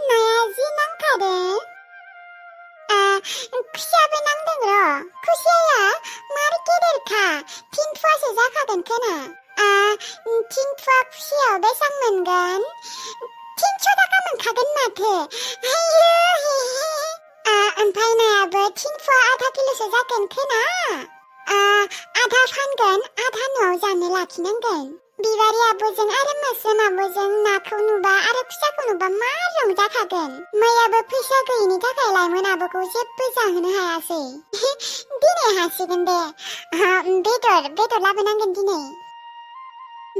나야 지낭카데. खुसियाबो नांदों र'। खुसियाया मार गेदेरखा। थिनफुवासो जाखागोन खोना। थिनफुवा खुसियाव बेसां मोनगोन? 300 थाखा मोनखागोन माथो। आयौ ओमफ्राय नायाबो थिनफुवा आधा किल'सो जागोन खोना। आधा फानगोन, आधा न'आव जानो लाखिनांगोन। बिबारि आब'जों आरो मोस्रोम आब'जों नाखौ नुबा आरो खुसियाखौ नुबा मार रंजाखागोन। मैयाबो फैसा गैयिनि थाखाय लाइमोन आब'खौ जेबो जाहोनो हायासै। दिनै हासिगोन दे। बेदर लाबोनांगोन दिनै।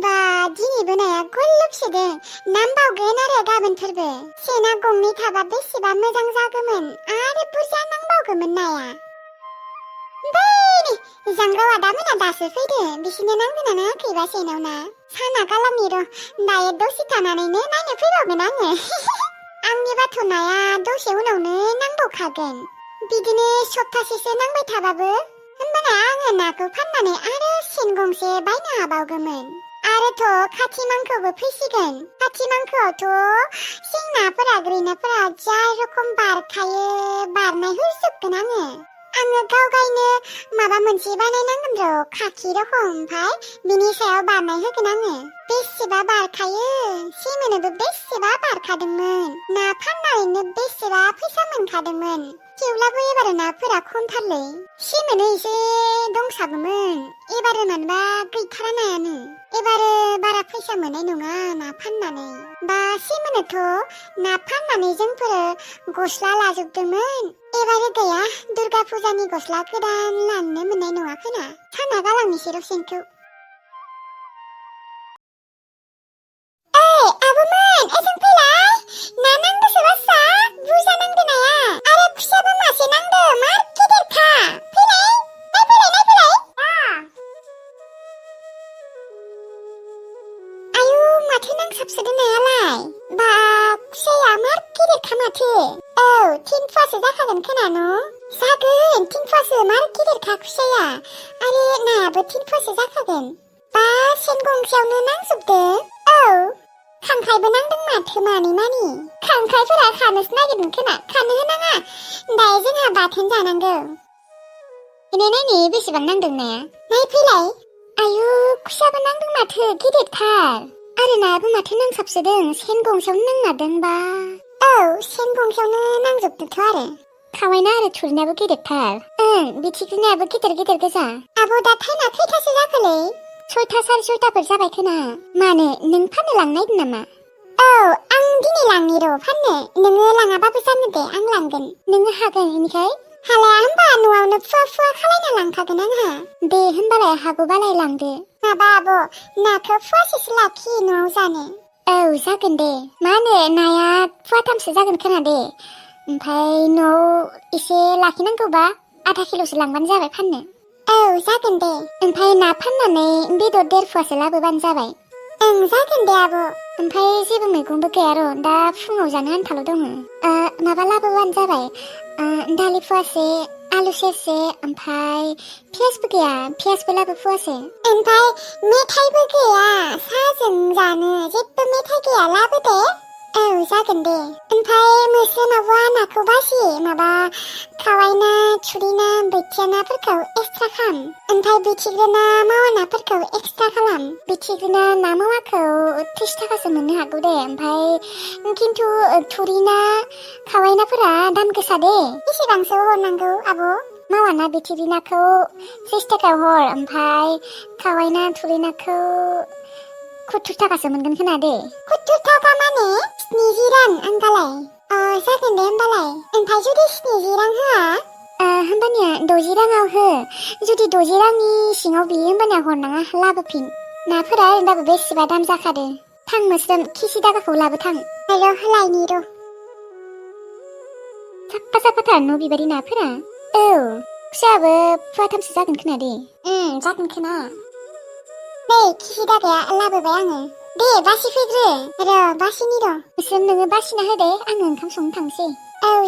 बा दिनैबो नाया गल्लब सोदों। नांबावगोन आरो गाबोनफोरबो। सेना गंनै थाबा बेसेबा मोजां जागौमोन। आरो बुरजा नांबावगौमोन नाया। जांग्राव आदामोना दासो फैदों। बिसिनो नांगोना नाङाखैबा सेनाव ना? साना गालामनि र'। दायो दसे थानानैनो नायनो फैबावगोन आङो। आंनिबाथ' नाया दसे उनावनो नांबावखागोन। बिदिनो सप्तासेसो नांबाय थाबाबो होमबाना आङो नाखौ फाननानै आरो सेन गंसे बायनो हाबावगौमोन। आरोथ' खाथि मांखौबो फैसिगोन। खाथि मांखोआवथ' सें नाफोरा ग्रैनाफोरा जा रखम बारखायो बारनाय होजोबगोन आङो। गाव गायनो माबा मोनसे बानायनांगोन र' खाखि रखम। ओमफ्राय बिनि सायाव बारनाय होगोन आङो। बेसेबा बारखायो। सेमोनोबो बेसेबा बारखादोंमोन। ना फाननानैनो बेसेबा फैसा मोनखादोंमोन। थेवब्लाबो एबार नाफोरा खमथारलै। सेमोनो एसे दंसाबोमोन। एबार मानोबा गैथारा नायानो। एबार बारा फैसा मोननाय नङा ना फाननानै। बा सेमोनोथ' ना फाननानै जोंफोरो गस्ला लाजोबदोंमोन। एबार गैया, दुर्गा फुजानि गस्ला गोदान लाननो मोननाय नङा खोना। साना गालांनिसै र' सेनखौ। आब'मोन ओजों फैलाय। ना नांदोसो बासा। बुरजा नांदो नाया। आरो खुसियाबो मासे नांदो। मार गेदेरखा। फैलाय नायफैलाय। आयु माथो नांसाबसोदो नायालाय। बा खुसियाया मार गेदेरखा माथो। 3 फुवासो जाखागोन खोना न'? जागोन 3 फुवासो। मार गेदेरखा खुसियाया। आरो नायाबो 3 फुवासो जाखागोन। बा सेन गंसेयावनो नांजोबदो। खांख्राइबो नांदों माथो मानि। खांख्राइफोरा खानोसो नागिरदों खोना। खानो होनाङा। दायो जोंहा बाथोन जानांगौ। नायनि बेसेबां नांदों नाया। नायफैलाय। आयु खुसियाबो नांदों माथो गिदिरथार। आरो नायाबो माथो नांसाबसोदों। सेन गंसेयावनो नांमारदों बा। सेन गंसेयावनो नांजोबदोंथ' आरो। खावैना आरो थुरिनाबो गिदिरथार। बिथिख्रिनायाबो गिदिर गोजा। आब' दा टाइमा खैथासो जाखोलै? 6टा 6:30फोर जाबाय खोना। मानो नों फाननो लांनो नागिरदों नामा? आं दिनै लांनि र' फाननो। नोङो लाङाबाबो जानो दे, आं लांगोन। नोङो हागोन इनिखाय? हालाया होमबा न'आवनो फुवा खालायना लांखागोन आंहा। दे होमबालाय हागौबालाय लांदो। माबा आब' नाखौ फुवासेसो लाखि न'आव जानो। जागोन दे। मा होनो नाया फुवाथामसो जागोन खोना दे। ओमफ्राय न'आव एसे लाखिनांगौबा आधा किल'सो लांबानो जाबाय फाननो। जागोन दे। ओमफ्राय ना फाननानै बेदर 1.5 फुवासो लाबोबानो जाबाय। जागोन दे आब'। ओमफ्राय जेबो मैगंबो गैया र'। दा फुङाव जानो आन्थाल' दङ। माबा लाबोबानो जाबाय। दालि फुवासे, आलु सेरसे, ओमफ्राय पियासबो गैया। पियासबो लाबो फुवासे। ओमफ्राय मेथाइबो गैया साहाजों जानो। जेबो मेथाइ गैया लाबो दे। जागोन दे। ओमफ्राय मोस्रोम आब'आ नाखौ बासि माबा खावै ना, थुरि ना, बोथिया नाफोरखौ एक्सट्रा खालाम। ओमफ्राय बिथिग्रोना मावा नाफोरखौ एक्सट्रा खालाम। बिथिग्रोना ना मावाखौ 30 थाखासो मोननो हागौ दे। ओमफ्राय खिन्थु थुरि ना, खावै नाफोरा दाम गोसा दे। बेसेबांसो हरनांगौ आब'? मावा ना बिथिग्रि नाखौ 30 थाखायाव हर। ओमफ्राय खावै ना, थुरि नाखौ 70 थाखासो मोनगोन खोना दे। 70 थाखा माने 70 रां आंगालाय। जागोन दे होमबालाय। ओमफ्राय जुदि 70 रां होआ? होमबानिया 60 राङाव हो। जुदि 60 रांनि सिङाव बियो होमबानिया हरनाङा, लाबोफिन। नाफोरा ओरैनोबाबो बेसेबा दाम जाखादो। थां मोस्रोम खिसि दागाखौ लाबो थां। होलायनि र'। साफाथार न' बिबारि नाफोरा। खुसियाबो फुवाथामसो जागोन खोना दे। जागोन खोना। नै खिसि दागाया लाबोबाय आङो। दे बासिफैग्रो। बासिनि र'। मोस्रोम नोङो बासिना होदे, आङो ओंखाम संनो थांसै।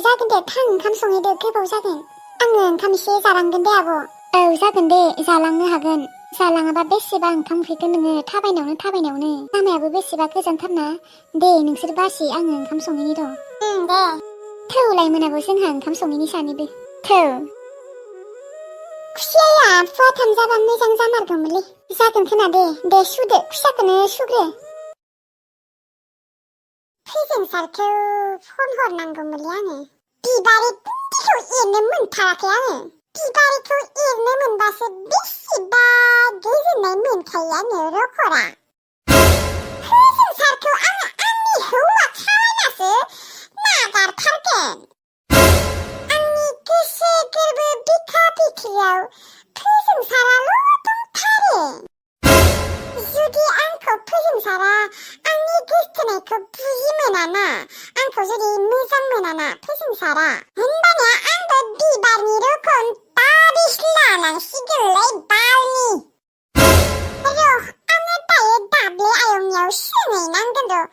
जागोन दे थां ओंखाम संहैदो, गोबाव जागोन। आङो ओंखाम एसे जालांगोन दे आब'। जागोन दे जालांनो हागोन। जालाङाबा बेसेबा ओंखाम उखैगोन नोङो थाबायनायावनो लामायाबो बेसेबा गोजानथारना दे नोंसोर बासि आङो ओंखाम संहैनि र' दे थौलाय मोनाबो जोंहा ओंखाम संहैनि सानैबो थौ खुसियाया फुवाथाम जाबा मोजां जामारगौमोनलै जागोन खोना दे सुदो खुसियाखौनो सुग्रो फैजों सारखौ फन हरनांगौमोनलै आङो बिबारि बुन्दिखौ एरनो मोनथाराखै आङो बिबारिखौ एरनो मोनबासो बेसेबा गोजोननाय मोनखायो आङो रखरा फैजों सारखौ आङो आंनि हौवा खालायनासो नागारथारगोन आंनि गोसो गोरबो बिखा बिख्रियाव फैजों साराल' दंथारो जुदि आंखौ फैजों सारा आंनि गोसथोनायखौ बुजि मोनाना आंखौ जुदि मोजां मोनाना फैजों सारा होनबानिया आंबो बिबारनि रोखोम दाबिस लानांसिगोनलै बालनि आङो दायो दाब्ले आयंनियाव सोंहैनांगोन र'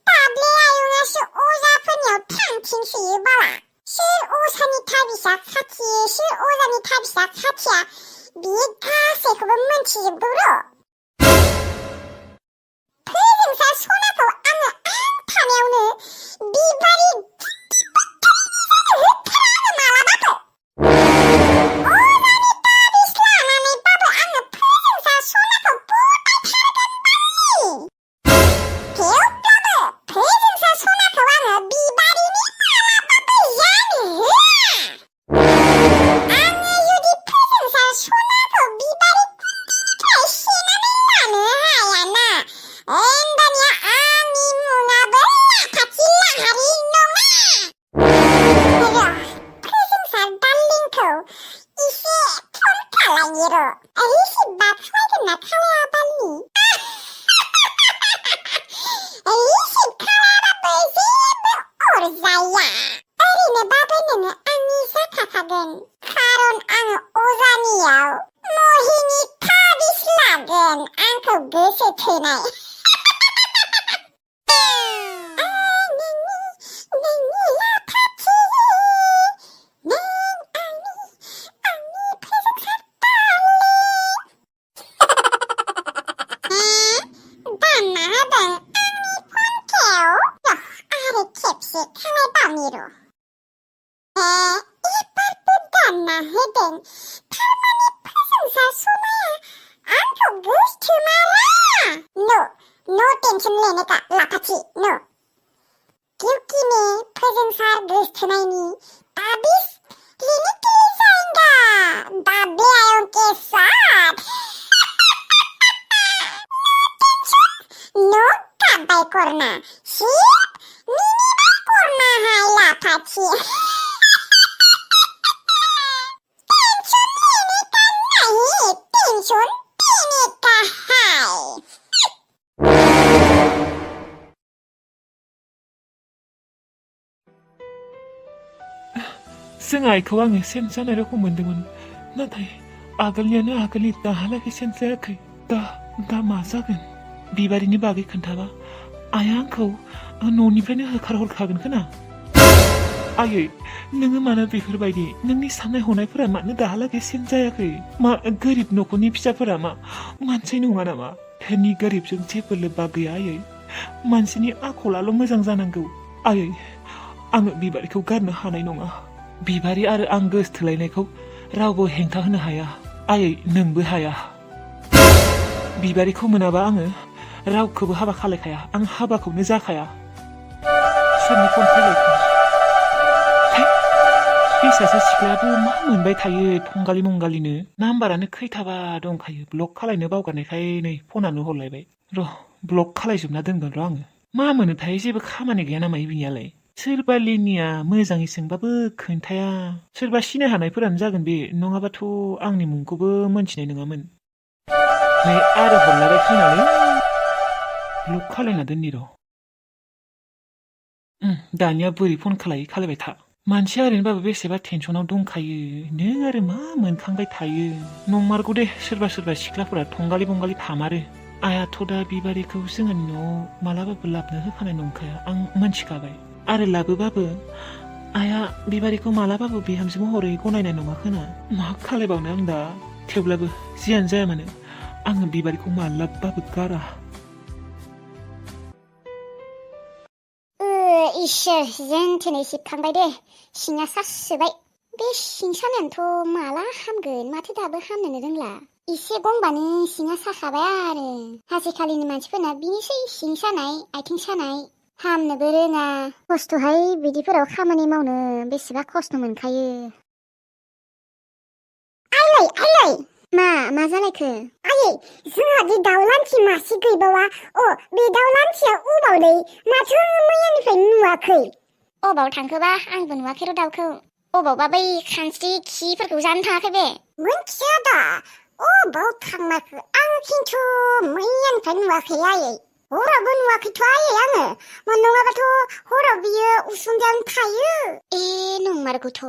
दाब्ले आयंआसो अजाफोरनियाव थांथिंसोयो बाला सोर अजानि थाबिसा खाथियो सोर अजानि थाबिसा खाथिया बियो गासैखौबो मोनथिजोबगौ र' फैजोंसा सनाखौ आङो आं थानायावनो बिबारि होथारा मालाबाबो अजानि ताबिज लानानैबाबो आङो फैजोंसा सनाखौ बटायथारगोन बालनि थेवब्लाबो फैजोंसा सनाखौ आङो बिबारिनि मालाबाबो जानो होआ आङो जुदि फैजोंसा सनाखौ बिबारि गुन्दिनिफ्राय सेनानै लानो हायाना होनबानिया आंनि मुङाबो लाफाथि लाहारि नङा फैजोंसा डार्लिंखौ इसे फन खालायो र' रिसिभबा खालायगोन ना खालाया बालनि रिसिभ खालायाबाबो जेबो अरजाया ओरैनोबाबो नोङो आंनि जाखागोन खारन आङो अजानियाव महिनि ताबिज लागोन आंखौ गोसो थोनाय करना सिर्फ मिनिमम करना है लाफाची टेंशन लेने का नहीं टेंशन देने का है जों आइखौ आङो सेन जानाय रखम मोनदोंमोन नाथाय आगोलनि दाहालागै सेन जायाखै दा मा जागोन बिबारिनि बागै खोन्थाबा आइया आंखौ न'निफ्रायनो होखारहरखागोन खोना आयै नोङो मानो बेफोरबायदि नोंनि साननाय हनायफोरा मानो दाहालागै सेन जायाखै मा गोरिब न'खरनि फिसाफोरा मा मानसि नङा नामा धोनि गोरिबजों जेबो लोब्बा गैया आयै मानसिनि आखलाल' मोजां जानांगौ आयै आङो बिबारिखौ गारनो हानाय नङा बिबारि आरो आं गोसथोलायनायखौ रावबो हेंथा होनो हाया आयै नोंबो हाया बिबारिखौ मोनाबा आङो रावखौबो हाबा खालायखाया आं हाबाखौनो जाखाया सोरनि फन फैलायखो बे सासे सिख्लायाबो मा मोनबाय थायो थंगालि मंगालिनो नाम्बारानो खैथाबा दंखायो ब्लक खालायनो बावगारनायखाय नै फनानो हरलायबाय र' ब्लक खालायजोबना दोनगोन र' आङो मा मोनोथाय जेबो खामानि गैया नामा बिनियालाय सोरबा लेनिया मोजाङै सोंबाबो खोन्थाया सोरबा सिनाय हानायफोरानो जागोन बे नङाबाथ' आंनि मुंखौबो मोनथिनाय नङामोन नै आरो हरलायबाय खोनालै ब्लक खालायना दोननि र' दानिया बोरै फन खालायबाय था मानसिया ओरैनोबाबो बेसेबा टेनसनाव दंखायो नों आरो मा मोनखांबाय थायो नंमारगौ दे सोरबा सिख्लाफोरा थंगालि बंगालि थामारो आइयाथ' दा बिबारिखौ जोंहानि न'आव मालाबाबो लाबनो होखानाय नंखाया आं मोनथिखाबाय आरो लाबोबाबो आइया बिबारिखौ मालाबाबो बिहामजो महरै गनायनाय नङा खोना मा खालायबावनो आं दा थेवब्लाबो जियानो जाया मानो आङो बिबारिखौ मालाबाबो गारा। इसोर जेनथेनै सिबखांबाय दे, सिङा सासोबाय। बे सिं सानायानोथ' माला हामगोन, माथो दाबो हामनोनो रोंला। एसे गंबानो सिङा साखाबाय आरो। हाजिखालिनि मानसिफोरना बिनोसै सिं सानाय, आथिं सानाय, हामनोबो रोङा। खस्थ'हाय बिदिफोराव खामानि मावनो, बेसेबा खस्थ' मोनखायो। आइलै मा जालायखो? आयै, जोंहादि दाउ लान्थि मासे गैबावा। बे दाउ लान्थिया अबावलै? माथो मैयानिफ्राय नुवाखै। अबाव थांखोबा, आंबो नुवाखै र' दाउखौ। अबावबा बै खानस्रि खिफोरखौ जानो थाङाखै बे? मोनथिया दा अबाव थांनायखो, आं खिन्थु मैयानिफ्राय नुवाखै आयै। हरावबो नुवाखैथ' आयै आङो। नङाबाथ' हराव बियो उसुंगायावनो थायो। नंमारगौथ',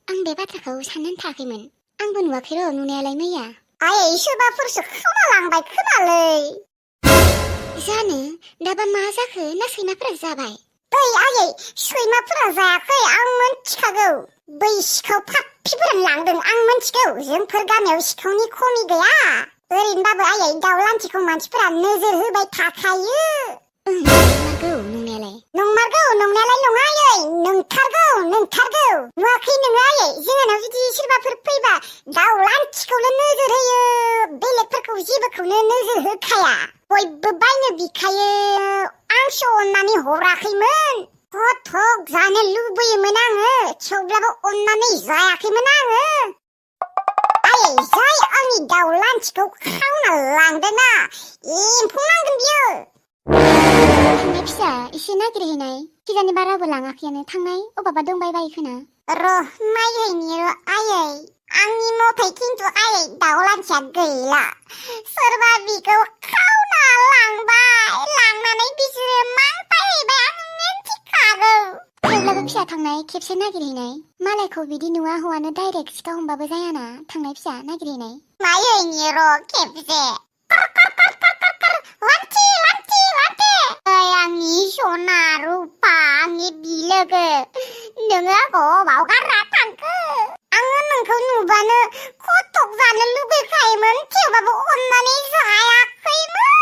आं बे बाथ्राखौ साननानै थायाखैमोन। आंबो नुवाखै र' नुनायालाय मैया। आयै, सोरबाफोरसो खोमालांबाय खोमालै। जानो, दाबा मा जाखो, ना सैमाफोरा जाबाय? आयै, सैमाफोरा जायाखै, आं मोनथिखागौ। बै सिखाव फाफ्लिफोरानो लांदों, आं मोनथिगौ। जोंफोर गामियाव सिखावनि खमि गैया। ओरैनोबाबो आयै, दाउ लान्थिखौ मानसिफोरा नोजोर होबाय थाखायो। नंमारगौ नंनायालाय नङा आयै, नंथारगौ। नुवाखै नोङो आयै? जोंहानाव जुदि सोरबाफोर फैबा दाउ लान्थिखौल' नोजोर होयो, बेलेगफोरखौ जेबोखौनो नोजोर होखाया। बयबो बायनो बिखायो, आंसो अननानै हराखैमोन। हथक जानो लुबैयोमोन आङो, थेवब्लाबो अननानै जायाखैमोन आङो। आयै, जाय आंनि दाउ लान्थिखौ खावना लांदोंना, एम्फौ नांगोन बियो। थांनाय फिसा, एसे नागिरहैनाय। खिजानि बाराबो लाङाखैयानो, थांनाय अबावबा दंबाय बायो खोना। नायहैनि र' आयै। आंनि मथै खिन्थु आयै, दाउ लान्थिया गैला। सोरबा बिखौ खावना लांनानै बिसोरो मांबायहैबाय, आं मिन्थिखागौ। थेवब्लाबो फिसा थांनाय, खेबसे नागिरहैनाय। मालायखौ बिदि नुवा हौवानो डाइरेक्ट सिखाव हमबाबो जायाना। थांनाय फिसा नागिरहैनाय। नायहैनि र' खेबसे। आंनि सना रुपा, आंनि बिलोगो, नोङो आंखौ अबाव गारना थांखो? आङो नोंखौ नुबानो खथक जानो लुगैखायोमोन, थेवबाबो अननानै जायाखैमोन।